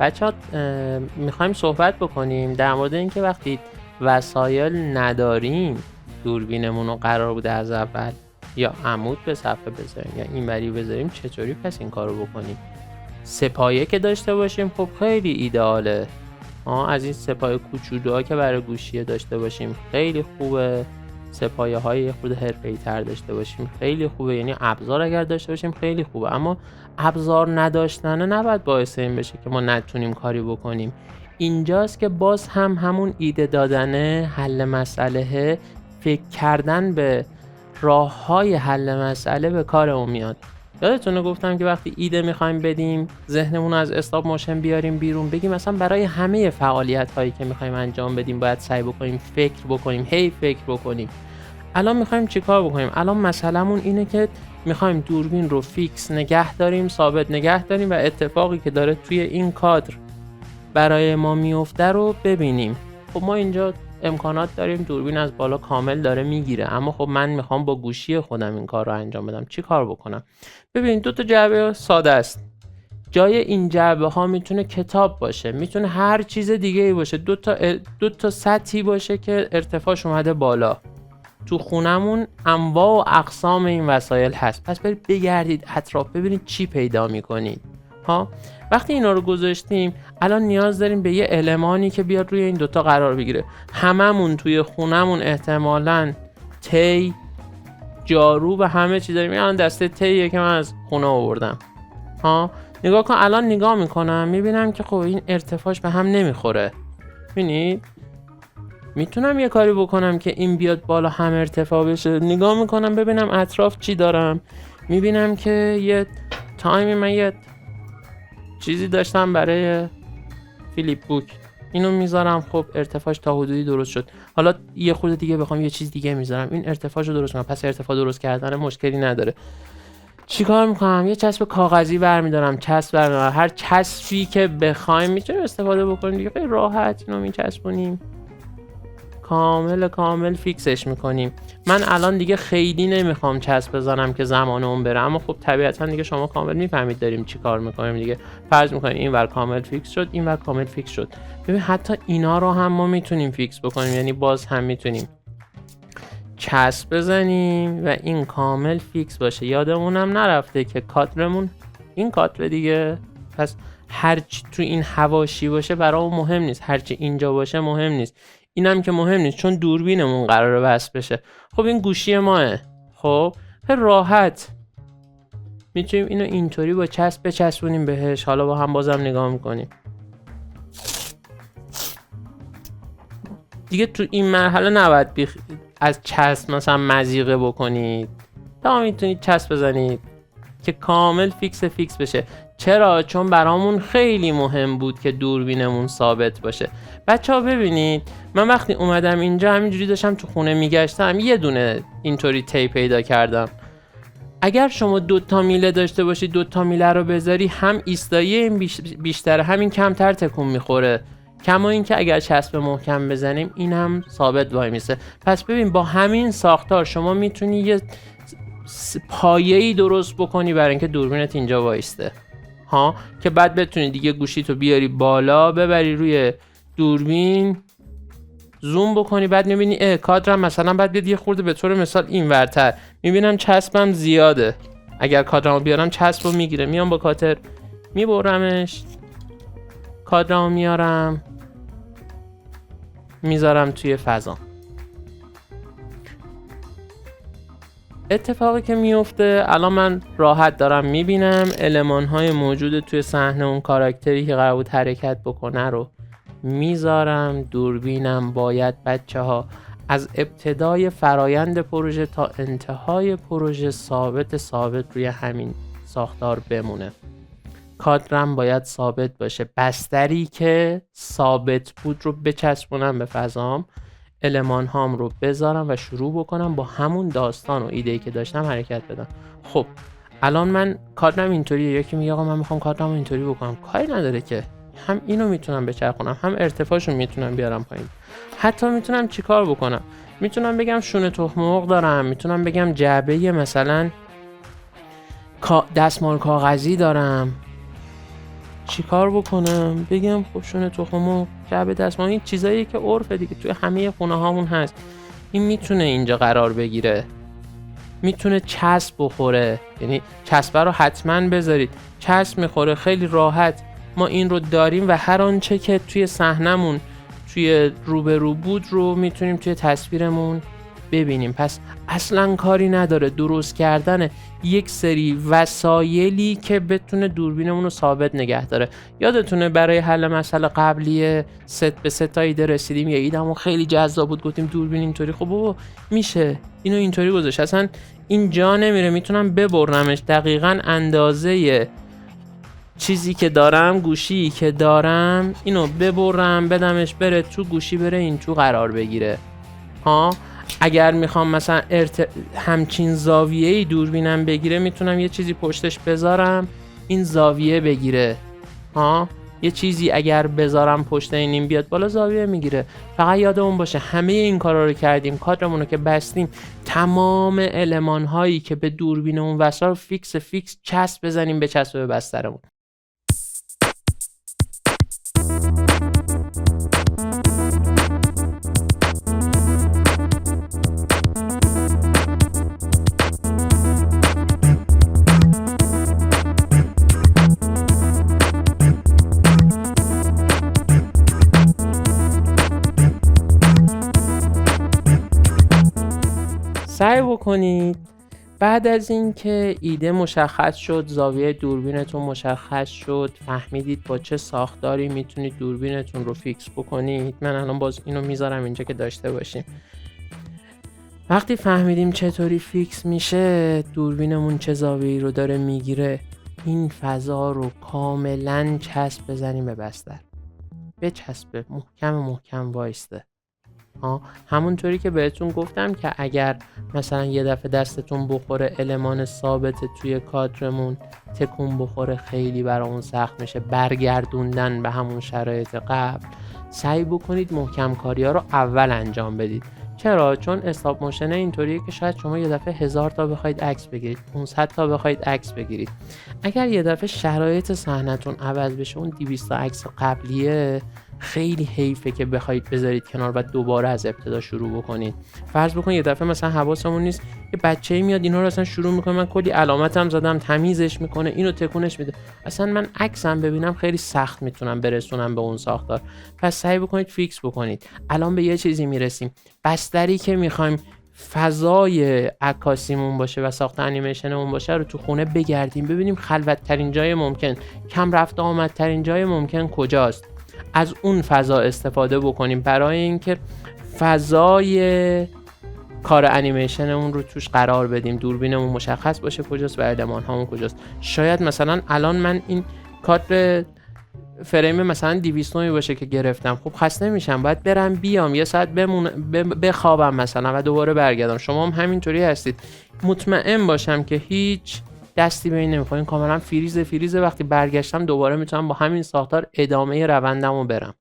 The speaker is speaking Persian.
بچه‌ها میخوایم صحبت بکنیم در مورد اینکه وقتی وسایل نداریم دوربینمون رو قرار بوده از اول یا عمود به صفحه بذاریم یا اینوری بذاریم، چطوری پس این کارو بکنیم؟ سپایه که داشته باشیم خب خیلی ایدئاله. از این سپایه کوچولوها که برای گوشیه داشته باشیم خیلی خوبه. سپایه های خود حرفه‌ای تر داشته باشیم خیلی خوبه، یعنی ابزار اگر داشته باشیم خیلی خوبه. اما ابزار نداشتن نباید باعث این بشه که ما نتونیم کاری بکنیم. اینجاست که باز هم همون ایده دادنه، حل مسئله، فکر کردن به راه های حل مسئله به کارمون میاد. یادتونه گفتم که وقتی ایده میخوایم بدیم ذهنمون از استاپ موشن بیاریم بیرون، بگیم مثلا برای همه فعالیت هایی که میخوایم انجام بدیم باید سعی بکنیم فکر بکنیم، فکر بکنیم. الان میخوایم چیکار بکنیم؟ الان مسئلهمون اینه که میخوایم دوربین رو فیکس نگه داریم، ثابت نگه داریم و اتفاقی که داره توی این کادر برای ما میفته رو ببینیم. خب ما اینجا امکانات داریم، دوربین از بالا کامل داره میگیره، اما خب من میخوام با گوشی خودم این کار رو انجام بدم. چی کار بکنم؟ ببین دو تا جعبه ساده است. جای این جعبه ها میتونه کتاب باشه، میتونه هر چیز دیگه ای باشه، دو تا سطحی باشه که ارتفاعش اومده بالا. تو خونمون انواع و اقسام این وسایل هست، پس برید بگردید اطراف ببینید چی پیدا میکنید. وقتی اینا رو گذاشتیم الان نیاز داریم به یه المانی که بیاد روی این دوتا قرار بگیره. هممون توی خونمون احتمالاً تی، جارو و همه چی داریم. الان دسته تیه که من از خونه آوردم. نگاه کن، الان نگاه میکنم میبینم که خب این ارتفاعش به هم نمیخوره. ببینید میتونم یه کاری بکنم که این بیاد بالا هم ارتفاع بشه. نگاه میکنم ببینم اطراف چی دارم، میبینم که یه تایمی من یه چیزی داشتم برای فیلیپ بوک، اینو میذارم، خب ارتفاعش تا حدودی درست شد. حالا یه خورده دیگه بخوام یه چیز دیگه میذارم، این ارتفاعشو درست کنم، پس ارتفاع درست کردن مشکلی نداره. چیکار میکنم؟ یه چسب کاغذی برمیدارم، هر چسبی که بخوایم میتونیم استفاده بکنیم دیگه، خیلی راحت اینو میچسبونیم، کامل فیکسش میکنیم. من الان دیگه خیلی نمیخوام چسب بزنم که زمان اون بره، اما خب طبیعتا دیگه شما کامل میفهمید داریم چی کار میکنیم دیگه. فرض میکنیم این ور کامل فیکس شد، این ور کامل فیکس شد. ببین حتی اینا رو هم ما میتونیم فیکس بکنیم، یعنی باز هم میتونیم چسب بزنیم و این کامل فیکس باشه. یادمونم نرفته که کادرمون این کادر دیگه، پس هرچی تو این حواشی باشه برامون مهم نیست، هرچی اینجا باشه مهم نیست. اینم که مهم نیست چون دوربینمون قراره وصل بشه. خب این گوشی ماه، خب راحت میتونیم اینو اینطوری با چسب بچسبونیم بهش. حالا با هم بازم نگاه میکنیم دیگه. تو این مرحله نباید از چسب مثلا مضیقه بکنید، تا میتونید چسب بزنید که کامل فیکس بشه. چرا؟ چون برامون خیلی مهم بود که دوربینمون ثابت باشه. بچه‌ها ببینید من وقتی اومدم اینجا همینجوری داشتم تو خونه میگشتم، یه دونه اینطوری تی پیدا کردم. اگر شما 2 میله داشته باشی 2 میله رو بذاری، هم ایستایی این بیشتره، همین کمتر تکون میخوره. کما این که اگر چسب محکم بزنیم این هم ثابت وای میسه. پس ببین با همین ساختار شما میتونی یه پایه‌ای درست بکنی برای اینکه دوربینت اینجا وایسته، که بعد بتونی دیگه گوشیتو بیاری بالا، ببری روی دوربین، زوم بکنی، بعد میبینی کادرم مثلا بعد بیاد یه خورده به طور مثال این ورتر، میبینم چسبم زیاده. اگر کادرمو بیارم چسبو میگیره، میام با کاتر میبرمش، کادرمو میارم میذارم توی فضا. اتفاقی که میفته الان من راحت دارم میبینم المان‌های موجود توی صحنه، اون کاراکتری که قرار بود حرکت بکنه رو میذارم. دوربینم باید بچه‌ها از ابتدای فرایند پروژه تا انتهای پروژه ثابت روی همین ساختار بمونه. کادرم باید ثابت باشه، بستری که ثابت بود رو بچسبونم به فضام، المان هام رو بذارم و شروع بکنم با همون داستان و ایده‌ای که داشتم حرکت بدم. خب الان من کادرم اینطوریه، یکی میگه آقا من میخوام کادرمو اینطوری بکنم، کاری نداره که، هم اینو میتونم بچرخونم، هم ارتفاعشو میتونم بیارم پایین. حتی میتونم چیکار بکنم؟ میتونم بگم شونه تخم مرغ دارم، میتونم بگم جعبه مثلا دستمال کاغذی دارم، چیکار بکنم؟ بگم خوشونه تخمو جعبه دستمال، این چیزایی که عرفه دیگه، توی همه خونه هامون هست. این میتونه اینجا قرار بگیره، میتونه چسب بخوره، یعنی چسبه رو حتما بذارید. چسب میخوره خیلی راحت، ما این رو داریم و هر آنچه که توی صحنمون توی روبرو بود رو میتونیم توی تصویرمون ببینیم. پس اصلا کاری نداره درست کردن یک سری وسایلی که بتونه دوربینمون رو ثابت نگه داره. یادتونه برای حل مسئله قبلی ست به ست ایده رسیدیم، یا ایدمون خیلی جذاب بود، گفتیم دوربین اینطوری خب بابا میشه اینو اینطوری گذاشت، اصلا این جا نمیره، میتونم ببرمش دقیقاً اندازه چیزی که دارم، گوشی که دارم، اینو ببرم بدمش بره تو گوشی، بره این تو قرار بگیره. ها اگر میخوام مثلا همچین زاویه‌ای دوربینم بگیره، میتونم یه چیزی پشتش بذارم این زاویه بگیره. ها یه چیزی اگر بذارم پشت این بیاد بالا، زاویه میگیره. فقط یادمون باشه همه این کارا رو کردیم، کادرمون رو که بستیم، تمام المان هایی که به دوربینمون وصل رو فیکس چسب بزنیم به چسب به بسترمون. سعی بکنید بعد از اینکه ایده مشخص شد، زاویه دوربینتون مشخص شد، فهمیدید با چه ساختاری میتونید دوربینتون رو فیکس بکنید. من الان باز اینو میذارم اینجا که داشته باشیم. وقتی فهمیدیم چطوری فیکس میشه، دوربینمون چه زاویه‌ای رو داره میگیره، این فضا رو کاملا چسب بزنیم به بستر، بچسبه، محکم وایسته. همونطوری که بهتون گفتم که اگر مثلا یه دفعه دستتون بخوره المان ثابت توی کادرمون تکون بخوره، خیلی برامون سخت میشه برگردوندن به همون شرایط قبل. سعی بکنید محکم کاری ها رو اول انجام بدید. چرا؟ چون استاپ موشن اینطوریه که شاید شما یه دفعه 1000 تا بخواید عکس بگیرید، 500 تا بخواید عکس بگیرید. اگر یه دفعه شرایط صحنتون عوض بشه، اون 200 تا عکس قبلیه خیلی حیفه که بخواید بذارید کنار و دوباره از ابتدا شروع بکنید. فرض بکنید یه دفعه مثلا حواسمون نیست، یه بچه‌ای میاد اینا رو اصلا شروع میکنه، من کلی علامتم زدم، تمیزش میکنه، اینو تکونش میده، اصلا من عکسم ببینم خیلی سخت میتونم برسونم به اون ساختار. پس سعی بکنید فیکس بکنید. الان به یه چیزی میرسیم، بستری که میخوایم فضای عکاسیمون باشه و ساخت انیمیشنمون باشه رو تو خونه بگردیم، ببینیم خلوت ترین جای ممکن، کم رفت آمد ترین جای ممکن کجاست، از اون فضا استفاده بکنیم برای اینکه فضای کار انیمیشنمون رو توش قرار بدیم، دوربینمون مشخص باشه کجاست و المان هامون کجاست. شاید مثلا الان من این کادر فریم مثلا 209 باشه که گرفتم، خب خسته میشم، باید برم بیام یه ساعت بخوابم مثلا و دوباره برگردم. شما هم همینطوری هستید. مطمئن باشم که هیچ دستی به این نمیخواد، کاملا فریزه. وقتی برگشتم دوباره میتونم با همین ساختار ادامه روندمو برم.